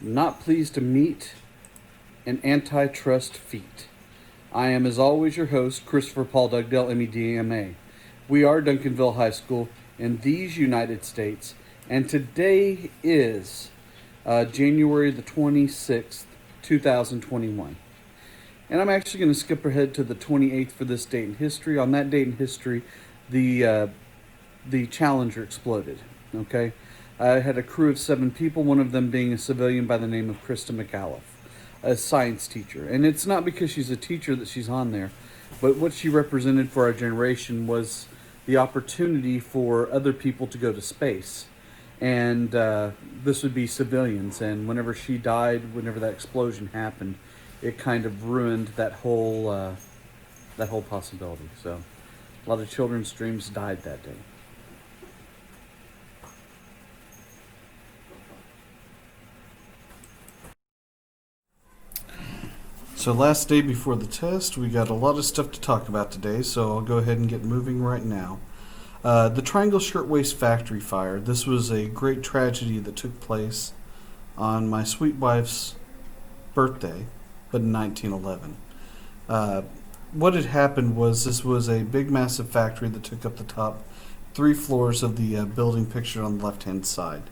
Not pleased to meet an antitrust feat. I am, as always, your host, Christopher Paul Dugdale, MEDMA. We are Duncanville High School in these United States, and today is January the 26th, 2021. And I'm actually going to skip ahead to the 28th for this date in history. On that date in history, the Challenger exploded. Okay, I had a crew of 7 people, one of them being a civilian by the name of Krista McAuliffe, a science teacher. And it's not because she's a teacher that she's on there, but what she represented for our generation was the opportunity for other people to go to space. And this would be civilians. And whenever she died, whenever that explosion happened, it kind of ruined that whole possibility. So a lot of children's dreams died that day. So last day before the test, we got a lot of stuff to talk about today, so I'll go ahead and get moving right now. The Triangle Shirtwaist factory fire. This was a great tragedy that took place on my sweet wife's birthday, but in 1911. What had happened was this was a big, massive factory that took up the top 3 floors of the building pictured on the left-hand side.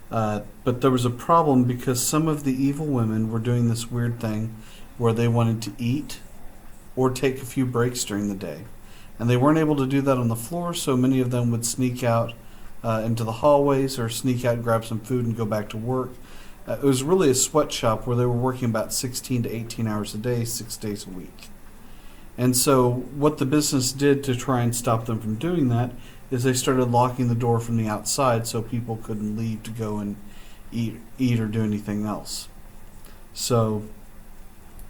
But there was a problem because some of the evil women were doing this weird thing where they wanted to eat or take a few breaks during the day. And they weren't able to do that on the floor, so many of them would sneak out into the hallways or sneak out and grab some food and go back to work. It was really a sweatshop where they were working about 16 to 18 hours a day, 6 days a week. And so what the business did to try and stop them from doing that is they started locking the door from the outside so people couldn't leave to go and eat or do anything else. So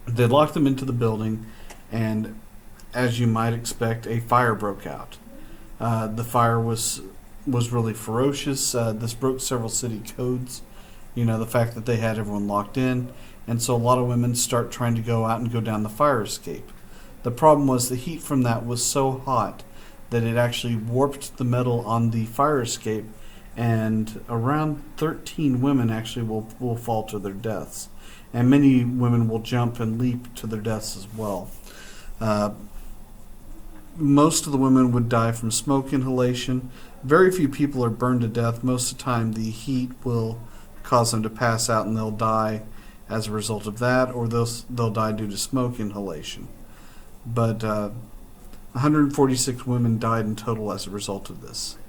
they locked them into the building, and as you might expect, a fire broke out. The fire was really ferocious. This broke several city codes. You know, the fact that they had everyone locked in, and so a lot of women start trying to go out and go down the fire escape. The problem was the heat from that was so hot that it actually warped the metal on the fire escape, and around 13 women actually will fall to their deaths. And many women will jump and leap to their deaths as well. Most of the women would die from smoke inhalation. Very few people are burned to death. Most of the time the heat will cause them to pass out and they'll die as a result of that, or they'll die due to smoke inhalation. But 146 women died in total as a result of this.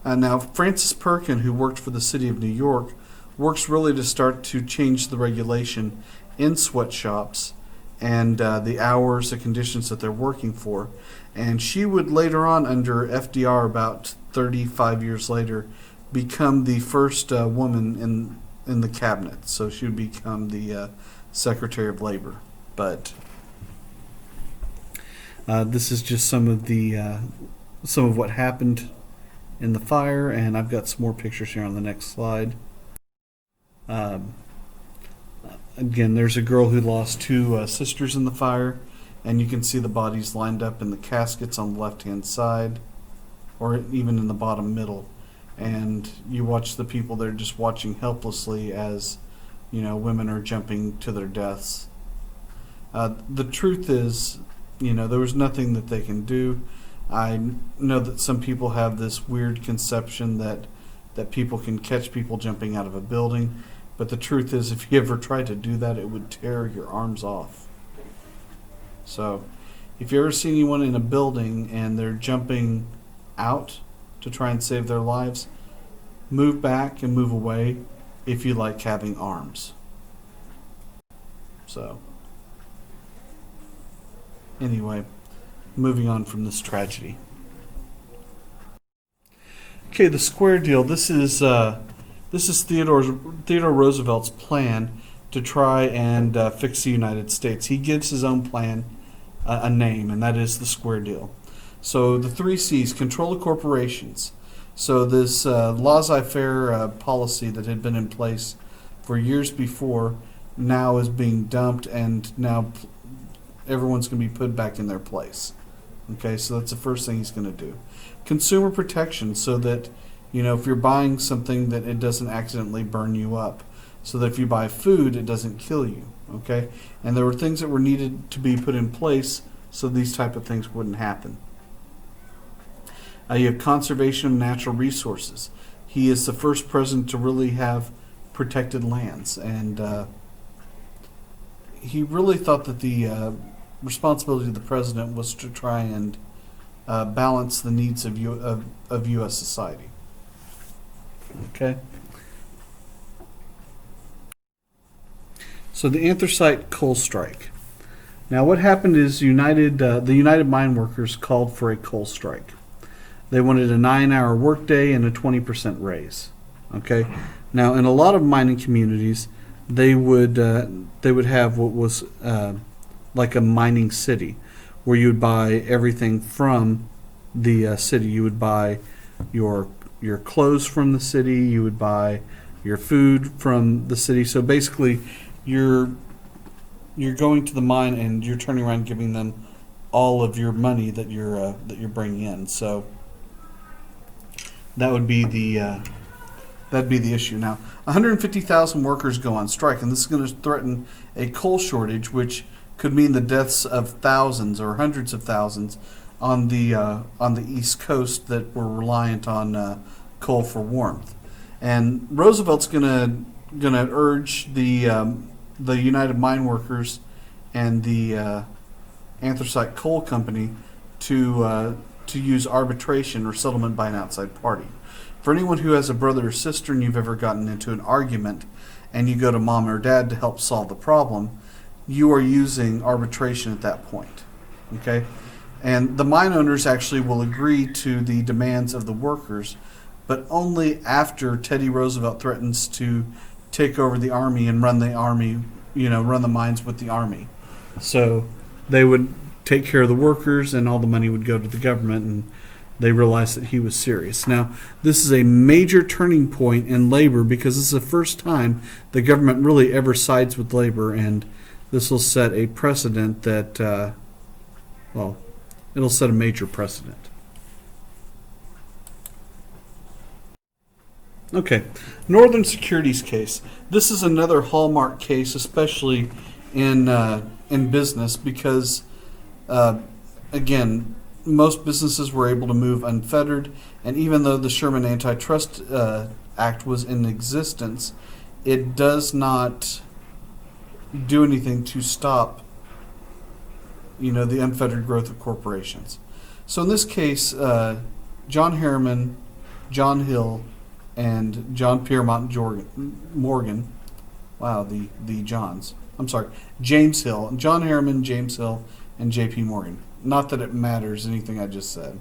Now, Frances Perkin, who worked for the city of New York, works really to start to change the regulation in sweatshops and the hours, the conditions that they're working for. And she would later on, under FDR, about 35 years later, become the first woman in the cabinet. So she would become the Secretary of Labor. But this is just some of what happened in the fire, and I've got some more pictures here on the next slide. Again, there's a girl who lost 2 sisters in the fire, and you can see the bodies lined up in the caskets on the left-hand side, or even in the bottom middle. And you watch the people there just watching helplessly as, women are jumping to their deaths. The truth is, there was nothing that they can do. I know that some people have this weird conception that people can catch people jumping out of a building. But the truth is, if you ever tried to do that, it would tear your arms off. So, if you ever see anyone in a building and they're jumping out to try and save their lives, move back and move away if you like having arms. So, anyway, moving on from this tragedy. Okay, the square deal. This is Theodore Roosevelt's plan to try and fix the United States. He gives his own plan a name, and that is the square deal. So the 3 C's: control of corporations. So this laissez-faire policy that had been in place for years before now is being dumped, and now everyone's going to be put back in their place. Okay, so that's the first thing he's going to do. Consumer protection, so that If you're buying something, that it doesn't accidentally burn you up, so that if you buy food, it doesn't kill you. Okay, and there were things that were needed to be put in place so these type of things wouldn't happen. You have conservation of natural resources. He is the first president to really have protected lands, and he really thought that the responsibility of the president was to try and balance the needs of U.S. society. Okay. So the Anthracite coal strike. Now, what happened is the United Mine Workers called for a coal strike. They wanted a 9-hour workday and a 20% raise. Okay. Now, in a lot of mining communities, they would have what was like a mining city, where you would buy everything from the city. You would buy your clothes from the city. You would buy your food from the city. So basically, you're going to the mine and you're turning around and giving them all of your money that you're bringing in. So that would be that'd be the issue. Now, 150,000 workers go on strike, and this is going to threaten a coal shortage, which could mean the deaths of thousands or hundreds of thousands on the East Coast that were reliant on coal for warmth. And Roosevelt's gonna urge the United Mine Workers and the Anthracite Coal Company to use arbitration or settlement by an outside party. For anyone who has a brother or sister and you've ever gotten into an argument and you go to mom or dad to help solve the problem, you are using arbitration at that point. Okay? And the mine owners actually will agree to the demands of the workers, but only after Teddy Roosevelt threatens to take over the army and run the mines with the army. So they would take care of the workers and all the money would go to the government, and they realized that he was serious. Now, this is a major turning point in labor because this is the first time the government really ever sides with labor, and this will set a precedent that, it'll set a major precedent. Okay, Northern Securities case. This is another hallmark case, especially in business, because again, most businesses were able to move unfettered, and even though the Sherman Anti-Trust Act was in existence, it does not do anything to stop the unfettered growth of corporations. So in this case, John Harriman, John Hill, and John Piermont Morgan, wow, the Johns. I'm sorry, James Hill, John Harriman, James Hill, and J.P. Morgan. Not that it matters anything I just said.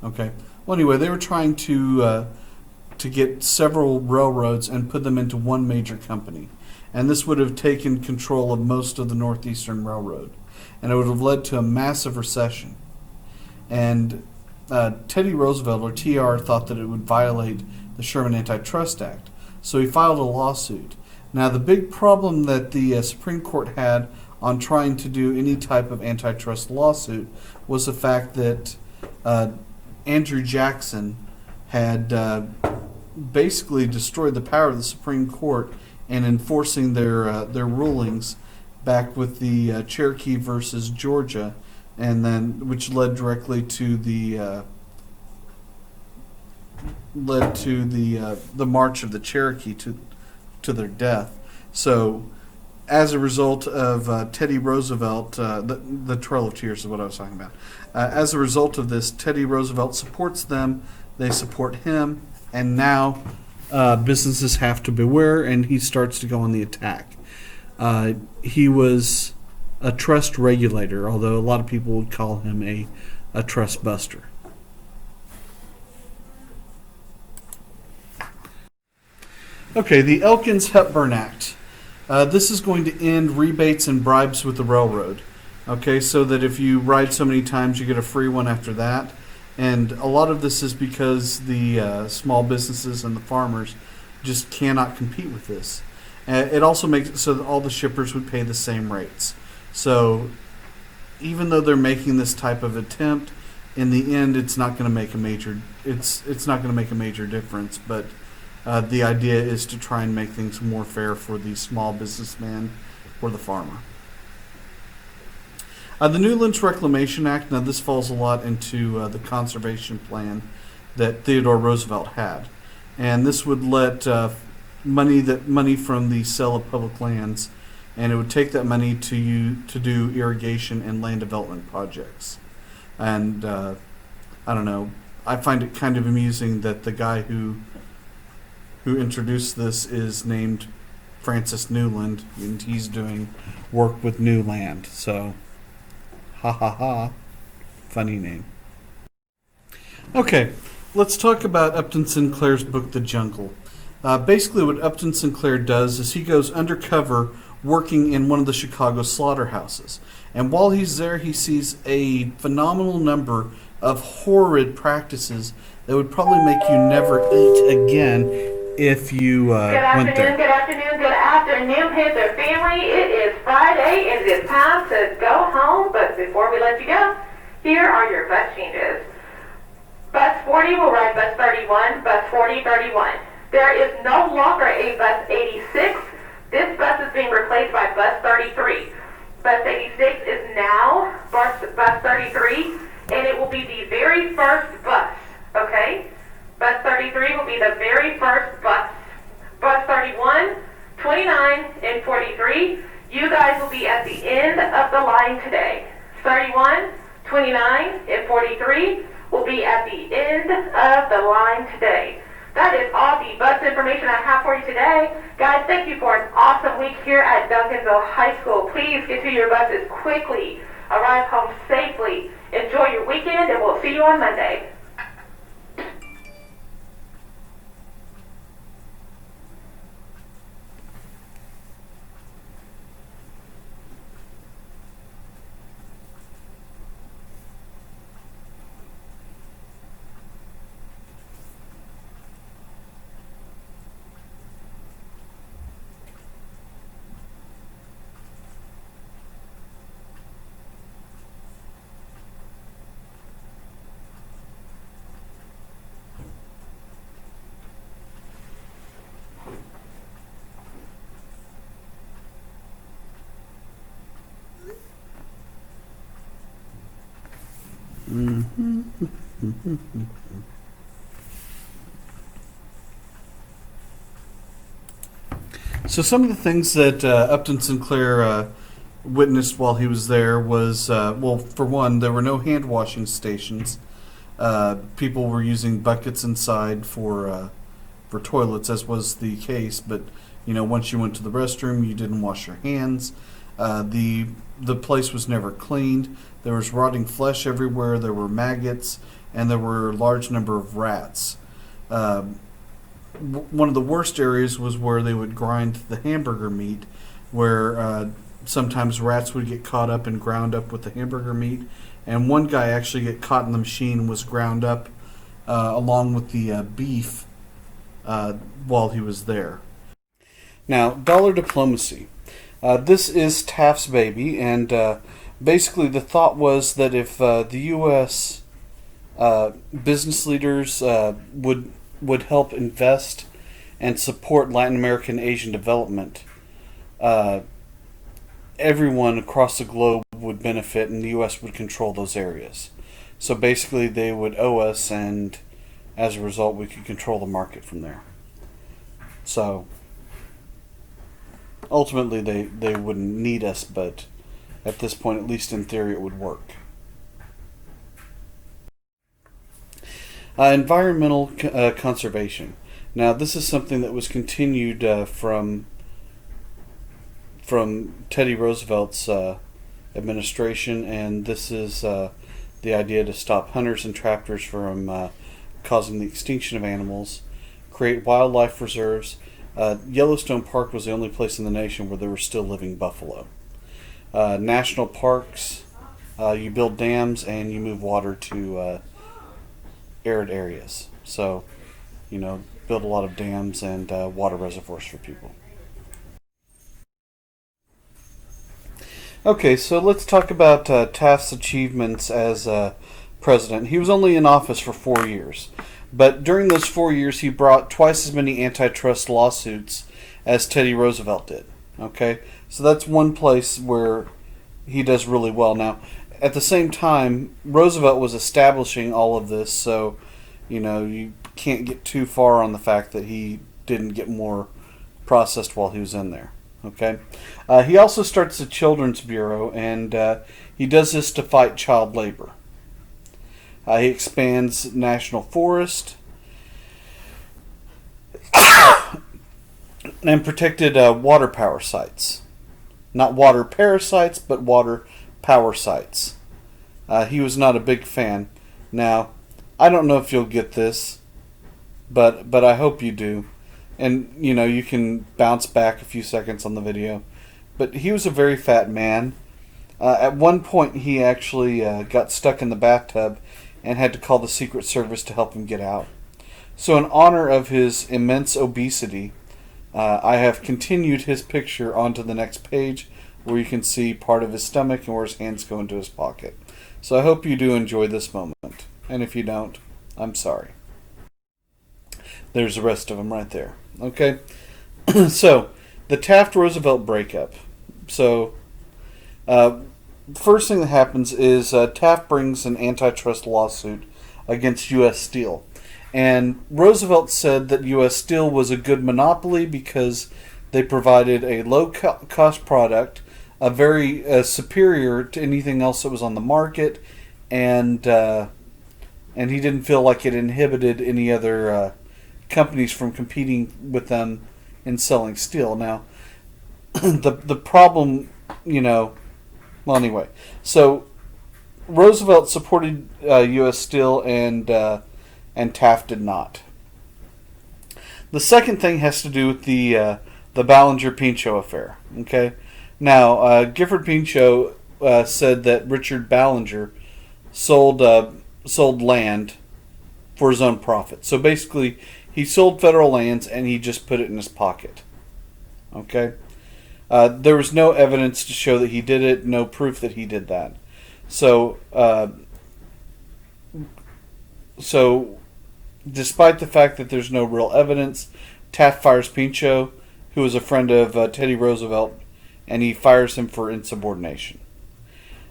Okay. Well, anyway, they were trying to get several railroads and put them into one major company, and this would have taken control of most of the Northeastern Railroad, and it would have led to a massive recession. And Teddy Roosevelt, or TR, thought that it would violate the Sherman Anti-Trust Act, so he filed a lawsuit. Now, the big problem that the Supreme Court had on trying to do any type of antitrust lawsuit was the fact that Andrew Jackson had basically destroyed the power of the Supreme Court in enforcing their rulings back with the Cherokee versus Georgia, and then which led directly to the march of the Cherokee to their death. So, as a result of Teddy Roosevelt, the Trail of Tears is what I was talking about. As a result of this, Teddy Roosevelt supports them, they support him, and now businesses have to beware, and he starts to go on the attack. He was a trust regulator, although a lot of people would call him a trust buster. Okay, the Elkins Hepburn Act. This is going to end rebates and bribes with the railroad. Okay, so that if you ride so many times, you get a free one after that. And a lot of this is because the small businesses and the farmers just cannot compete with this. It also makes it so that all the shippers would pay the same rates. So even though they're making this type of attempt, in the end, it's not going to make a major it's not going to make a major difference. But the idea is to try and make things more fair for the small businessman or the farmer. The new Lynch Reclamation Act. Now, this falls a lot into the conservation plan that Theodore Roosevelt had, and this would let money from the sale of public lands, and it would take that money to do irrigation and land development projects. And I don't know. I find it kind of amusing that the guy who introduced this is named Francis Newland, and he's doing work with new land. So, ha ha ha, funny name. Okay, let's talk about Upton Sinclair's book, The Jungle. Basically, what Upton Sinclair does is he goes undercover working in one of the Chicago slaughterhouses. And while he's there, he sees a phenomenal number of horrid practices that would probably make you never eat again if you went there. Good afternoon, Panther family. It is Friday, and it is time to go home. But before we let you go, here are your bus changes. Bus 40 will ride bus 31, bus 40, 31. There is no longer a bus 86. This bus is being replaced by bus 33. Bus 86 is now bus 33, and it will be the very first bus, okay? Bus 33 will be the very first bus. Bus 31, 29, and 43, you guys will be at the end of the line today. 31, 29, and 43 will be at the end of the line today. That is all the bus information I have for you today. Guys, thank you for an awesome week here at Duncanville High School. Please get to your buses quickly. Arrive home safely. Enjoy your weekend, and we'll see you on Monday. So some of the things that Upton Sinclair witnessed while he was there was, well, for one, there were no hand washing stations. People were using buckets inside for toilets, as was the case. But once you went to the restroom, you didn't wash your hands. The place was never cleaned. There was rotting flesh everywhere. There were maggots, and there were a large number of rats. One of the worst areas was where they would grind the hamburger meat, where sometimes rats would get caught up and ground up with the hamburger meat. And one guy actually got caught in the machine and was ground up along with the beef while he was there. Now, dollar diplomacy. This is Taft's baby, and basically the thought was that if the U.S. Business leaders would help invest and support Latin American Asian development, everyone across the globe would benefit, and the U.S. would control those areas. So basically they would owe us, and as a result we could control the market from there. So ultimately they wouldn't need us, but at this point, at least in theory, it would work. Environmental conservation. Now, this is something that was continued from Teddy Roosevelt's administration, and this is the idea to stop hunters and trappers from causing the extinction of animals, create wildlife reserves. Yellowstone Park was the only place in the nation where there were still living buffalo. National parks, you build dams and you move water to arid areas. So, build a lot of dams and water reservoirs for people. Okay, so let's talk about Taft's achievements as president. He was only in office for 4 years. But during those 4 years, he brought twice as many antitrust lawsuits as Teddy Roosevelt did. Okay? So that's one place where he does really well. Now, at the same time, Roosevelt was establishing all of this, so, you can't get too far on the fact that he didn't get more processed while he was in there. Okay? He also starts the Children's Bureau, and he does this to fight child labor. He expands national forest and protected water power sites. Not water parasites, but water power sites. He was not a big fan. Now, I don't know if you'll get this, but I hope you do. And, you can bounce back a few seconds on the video. But he was a very fat man. At one point, he actually got stuck in the bathtub and had to call the Secret Service to help him get out. So in honor of his immense obesity, I have continued his picture onto the next page where you can see part of his stomach and where his hands go into his pocket. So I hope you do enjoy this moment. And if you don't, I'm sorry. There's the rest of them right there. Okay? So, the Taft-Roosevelt breakup. So, first thing that happens is Taft brings an antitrust lawsuit against U.S. Steel. And Roosevelt said that U.S. Steel was a good monopoly because they provided a low-cost product, a very superior to anything else that was on the market, and he didn't feel like it inhibited any other companies from competing with them in selling steel. Now, the problem, well, anyway, so Roosevelt supported U.S. Steel and Taft did not. The second thing has to do with the Ballinger Pincho affair. Okay, now Gifford Pincho said that Richard Ballinger sold land for his own profit. So basically, he sold federal lands and he just put it in his pocket. Okay, there was no evidence to show that he did it. No proof that he did that. So despite the fact that there's no real evidence, Taft fires Pincho, who was a friend of Teddy Roosevelt, and he fires him for insubordination.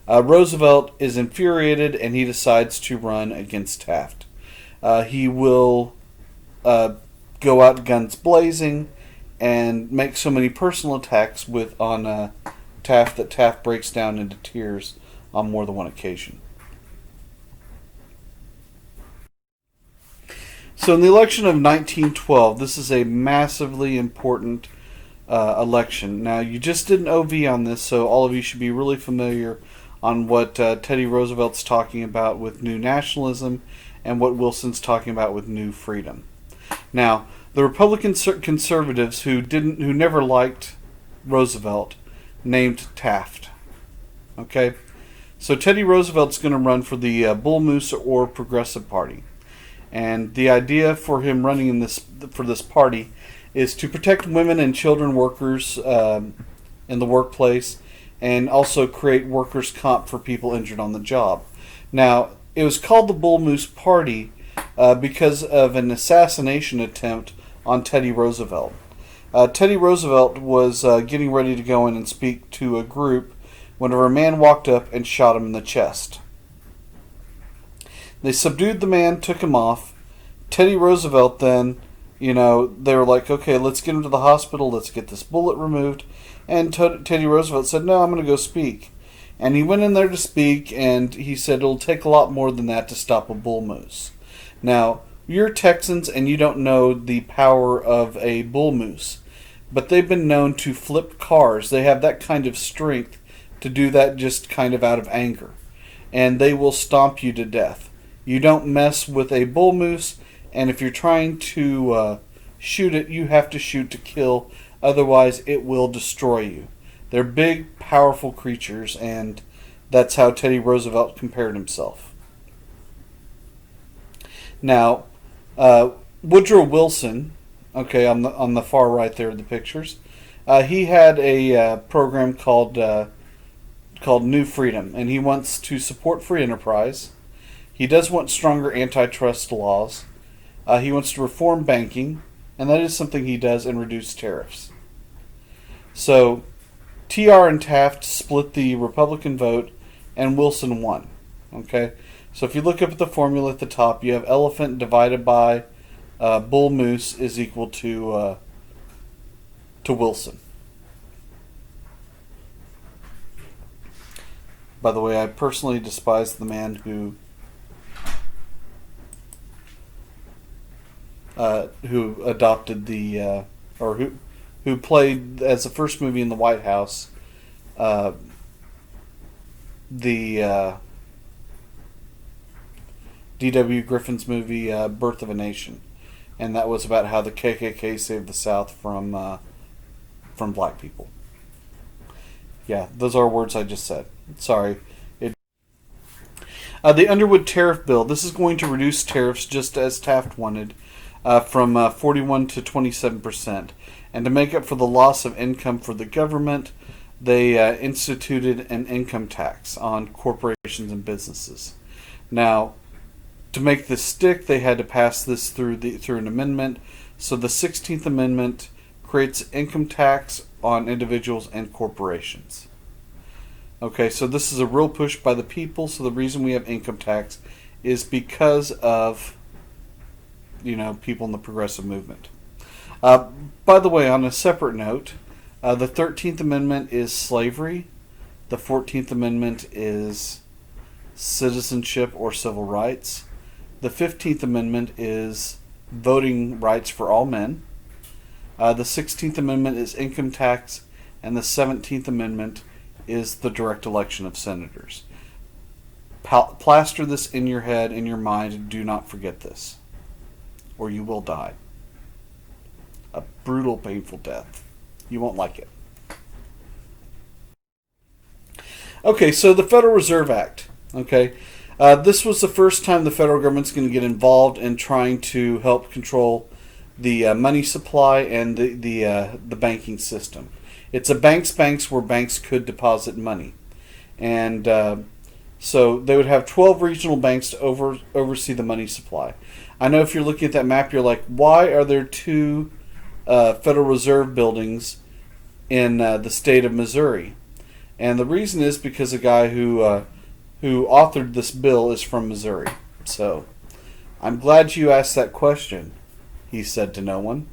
Roosevelt is infuriated, and he decides to run against Taft. He will go out guns blazing and make so many personal attacks on Taft that Taft breaks down into tears on more than one occasion. So in the election of 1912, this is a massively important election. Now, you just did an OV on this, so all of you should be really familiar on what Teddy Roosevelt's talking about with new nationalism and what Wilson's talking about with new freedom. Now, the Republican conservatives who never liked Roosevelt named Taft. Okay? So Teddy Roosevelt's going to run for the Bull Moose or Progressive Party. And the idea for him running for this party is to protect women and children workers in the workplace and also create workers' comp for people injured on the job. Now, it was called the Bull Moose Party because of an assassination attempt on Teddy Roosevelt. Teddy Roosevelt was getting ready to go in and speak to a group whenever a man walked up and shot him in the chest. They subdued the man, took him off. Teddy Roosevelt then, they were like, okay, let's get him to the hospital, let's get this bullet removed. And Teddy Roosevelt said, no, I'm going to go speak. And he went in there to speak, and he said it'll take a lot more than that to stop a bull moose. Now, you're Texans, and you don't know the power of a bull moose. But they've been known to flip cars. They have that kind of strength to do that just kind of out of anger. And they will stomp you to death. You don't mess with a bull moose, and if you're trying to shoot it, you have to shoot to kill. Otherwise, it will destroy you. They're big, powerful creatures, and that's how Teddy Roosevelt compared himself. Now, Woodrow Wilson, okay, on the far right there of the pictures, he had a program called New Freedom, and he wants to support free enterprise. He does want stronger antitrust laws. He wants to reform banking, and that is something he does, and reduce tariffs. So, TR and Taft split the Republican vote, and Wilson won. Okay, so if you look up at the formula at the top, you have elephant divided by bull moose is equal to Wilson. By the way, I personally despise the man who adopted the or who played as the first movie in the White House the D.W. Griffin's movie Birth of a Nation, and that was about how the KKK saved the South from black people. Yeah, those are words I just said. Sorry. The Underwood tariff bill. This is going to reduce tariffs just as Taft wanted, from 41 to 27%. And to make up for the loss of income for the government, they instituted an income tax on corporations and businesses. Now, to make this stick, they had to pass this through an amendment. So the 16th Amendment creates income tax on individuals and corporations. Okay, so this is a real push by the people. So the reason we have income tax is because of, people in the progressive movement. By the way, on a separate note, the 13th Amendment is slavery. The 14th Amendment is citizenship or civil rights. The 15th Amendment is voting rights for all men. The 16th Amendment is income tax. And the 17th Amendment is the direct election of senators. Plaster this in your head, in your mind, and do not forget this, or you will die. A brutal, painful death. You won't like it. Okay, so the Federal Reserve Act. Okay, this was the first time the federal government's going to get involved in trying to help control the money supply and the banking system. It's a banks where banks could deposit money. And so they would have 12 regional banks to oversee the money supply. I know if you're looking at that map, you're like, why are there two Federal Reserve buildings in the state of Missouri? And the reason is because a guy who authored this bill is from Missouri. So, I'm glad you asked that question, he said to no one.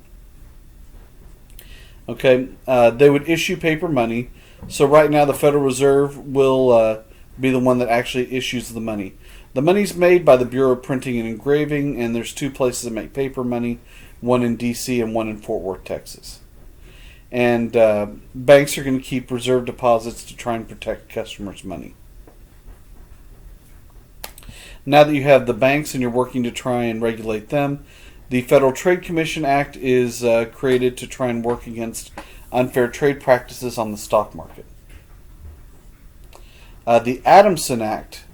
Okay, they would issue paper money. So right now the Federal Reserve will be the one that actually issues the money. The money's made by the Bureau of Printing and Engraving, and there's two places that make paper money, one in D.C. and one in Fort Worth, Texas. And banks are going to keep reserve deposits to try and protect customers' money. Now that you have the banks and you're working to try and regulate them, the Federal Trade Commission Act is created to try and work against unfair trade practices on the stock market. The Adamson Act,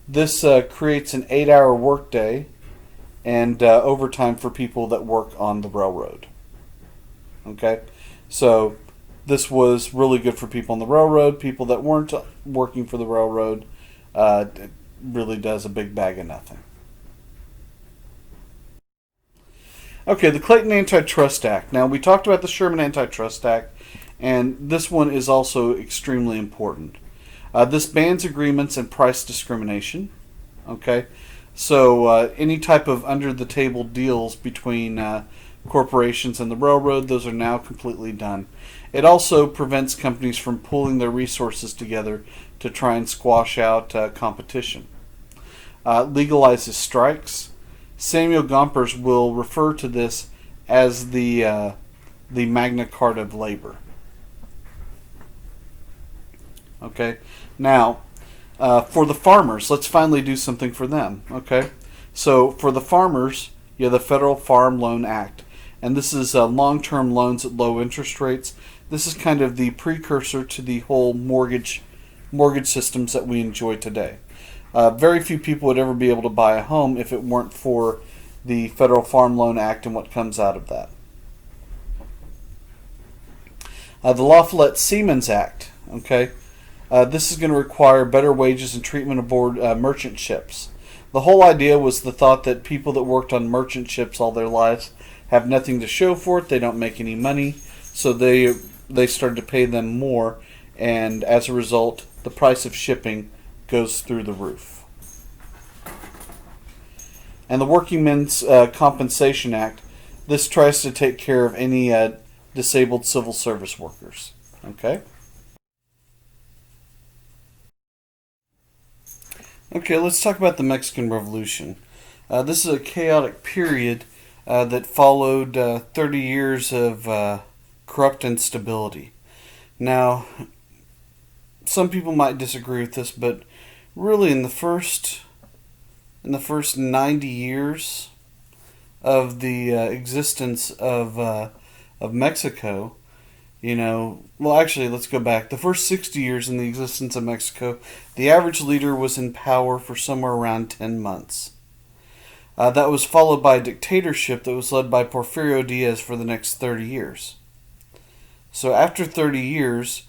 this creates an 8-hour workday and overtime for people that work on the railroad. Okay, so this was really good for people on the railroad. People that weren't working for the railroad, it really does a big bag of nothing. Okay, the Clayton Anti-Trust Act. Now, we talked about the Sherman Antitrust Act, and this one is also extremely important. This bans agreements and price discrimination. Okay, so any type of under-the-table deals between corporations and the railroad, those are now completely done. It also prevents companies from pooling their resources together to try and squash out competition. Legalizes strikes. Samuel Gompers will refer to this as the Magna Carta of labor. Okay, now for the farmers, let's finally do something for them. Okay, so for the farmers, you have the Federal Farm Loan Act, and this is long-term loans at low interest rates. This is kind of the precursor to the whole mortgage systems that we enjoy today. Very few people would ever be able to buy a home if it weren't for the Federal Farm Loan Act and what comes out of that. The Lafayette-Siemens Act. Okay, this is going to require better wages and treatment aboard merchant ships. The whole idea was the thought that people that worked on merchant ships all their lives have nothing to show for it. They don't make any money, so they started to pay them more, and as a result, the price of shipping goes through the roof. And the Working Men's Compensation Act, this tries to take care of any disabled civil service workers. Okay? Okay, let's talk about the Mexican Revolution. This is a chaotic period that followed 30 years of corrupt instability. Now, some people might disagree with this, but really in the first 90 years of the existence of Mexico, well, actually, let's go back. The first 60 years in the existence of Mexico, the average leader was in power for somewhere around 10 months. That was followed by a dictatorship that was led by Porfirio Diaz for the next 30 years. So after 30 years,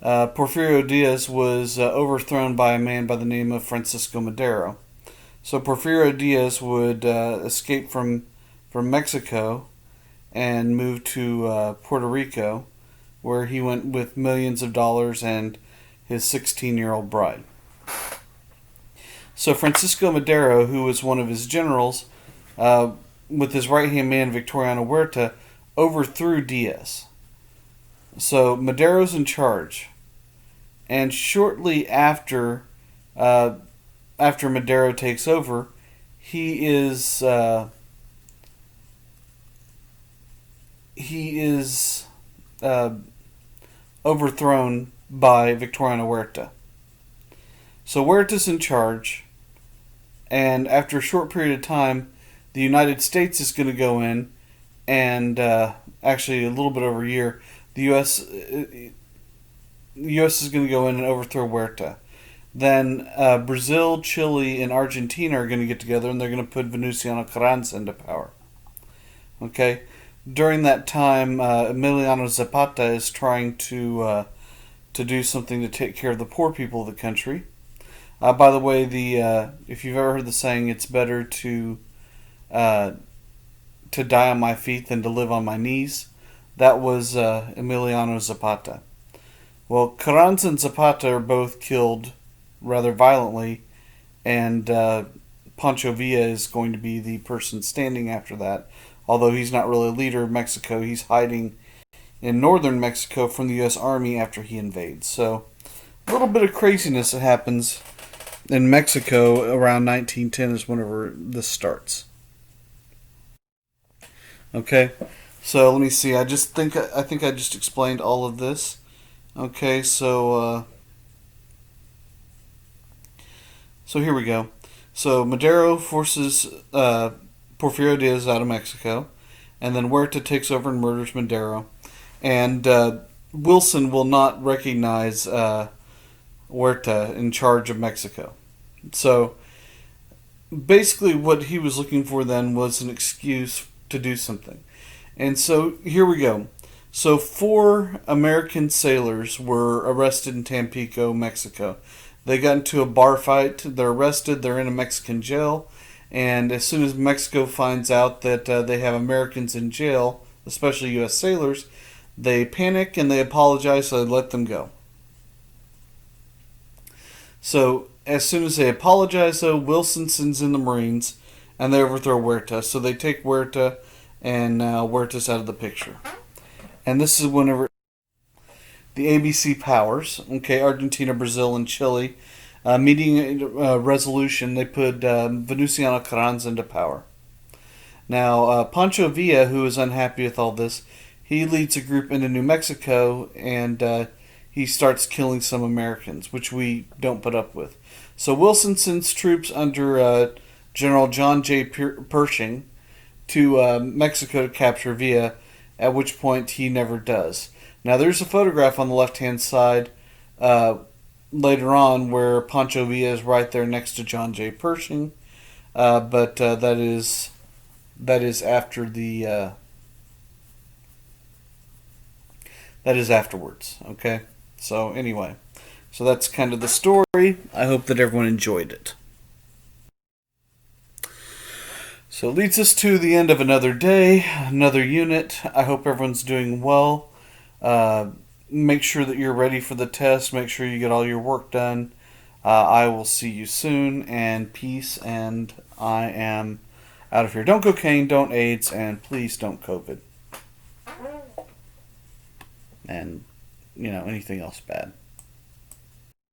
Porfirio Diaz was overthrown by a man by the name of Francisco Madero. So Porfirio Diaz would escape from Mexico and move to Puerto Rico, where he went with millions of dollars and his 16-year-old bride. So Francisco Madero, who was one of his generals, with his right-hand man Victoriano Huerta, overthrew Diaz. So Madero's in charge. And shortly after Madero takes over, he is overthrown by Victoriano Huerta. So Huerta's in charge, and after a short period of time, the United States is going to go in, and actually a little bit over a year, the U.S. is going to go in and overthrow Huerta. Then Brazil, Chile, and Argentina are going to get together, and they're going to put Venustiano Carranza into power. Okay? During that time, Emiliano Zapata is trying to do something to take care of the poor people of the country. By the way, if you've ever heard the saying, "It's better to die on my feet than to live on my knees," that was Emiliano Zapata. Well, Carranza and Zapata are both killed rather violently, and Pancho Villa is going to be the person standing after that. Although he's not really a leader of Mexico, he's hiding in northern Mexico from the U.S. Army after he invades. So, a little bit of craziness that happens in Mexico around 1910 is whenever this starts. Okay, so let me see. I think I just explained all of this. Okay, so here we go. So Madero forces Porfirio Diaz out of Mexico, and then Huerta takes over and murders Madero. And Wilson will not recognize Huerta in charge of Mexico. So basically what he was looking for then was an excuse to do something. And so here we go. So 4 American sailors were arrested in Tampico, Mexico. They got into a bar fight. They're arrested. They're in a Mexican jail. And as soon as Mexico finds out that they have Americans in jail, especially U.S. sailors, they panic and they apologize, so they let them go. So as soon as they apologize, though, Wilson sends in the Marines, and they overthrow Huerta. So they take Huerta, and Huerta's out of the picture. And this is whenever the ABC powers, okay, Argentina, Brazil, and Chile, meeting a resolution, they put Venustiano Carranza into power. Now, Pancho Villa, who is unhappy with all this, he leads a group into New Mexico, and he starts killing some Americans, which we don't put up with. So Wilson sends troops under General John J. Pershing to Mexico to capture Villa, at which point he never does. Now, there's a photograph on the left-hand side later on where Pancho Villa is right there next to John J. Pershing, but that is after the that is afterwards. Okay, so anyway, so that's kind of the story. I hope that everyone enjoyed it. So it leads us to the end of another day, another unit. I hope everyone's doing well. Make sure that you're ready for the test. Make sure you get all your work done. I will see you soon, and peace, and I am out of here. Don't cocaine, don't AIDS, and please don't COVID. And, anything else bad.